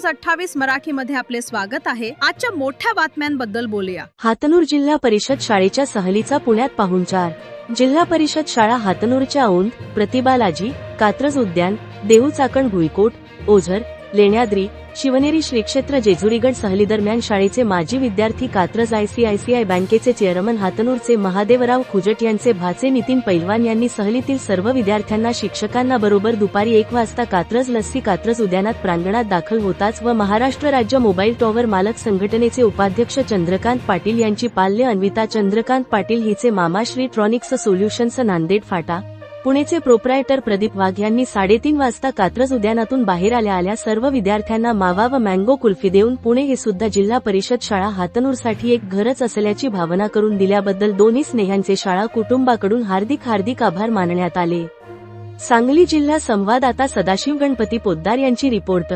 News 28 मराठीमध्ये आपले स्वागत आहे। आजच्या मोठ्या बातम्यांबद्दल बोलूया। हातनूर जिल्हा परिषद शाळेच्या सहलीचा पुण्यात पाहुणचार। जिल्हा परिषद शाळा हातनूरच्या औंध, प्रतिबालाजी, कात्रज उद्यान, देहू चाकण भुईकोट, ओझर, लेण्याद्री, शिवनेरी श्रीक्षेत्र जेजुरीगड सहलीदरम्यान शाळेचे माजी विद्यार्थी कात्रज आयसीआयसीआय बँकेचे चेअरमन हातनूरचे महादेवराव खुजट यांचे भाचे नितीन पैलवान यांनी सहलीतील सर्व विद्यार्थ्यांना शिक्षकांना बरोबर दुपारी 1 वाजता कात्रज लस्सी कात्रज उद्यानात प्रांगणात दाखल होताच व महाराष्ट्र राज्य मोबाईल टॉवर मालक संघटनेचे उपाध्यक्ष चंद्रकांत पाटील यांची पाल्य अन्विता चंद्रकांत पाटील हिचे मामा श्री ट्रॉनिक्स सोल्युशन्स नांदेड फाटा पुणेचे प्रोप्रायटर प्रदीप वाघ यांनी 3:30 वाजता कात्रज उद्यानातून बाहेर आल्या सर्व विद्यार्थ्यांना मावा व मँगो कुल्फी देऊन पुणे हे सुद्धा जिल्हा परिषद शाळा हातनूरसाठी एक घरच असल्याची भावना करून दिल्याबद्दल दोन्ही स्नेह्यांचे शाळा कुटुंबाकडून हार्दिक आभार मानण्यात आले। सांगली जिल्हा संवाददाता सदाशिव गणपती पोद्दार यांची रिपोर्ट।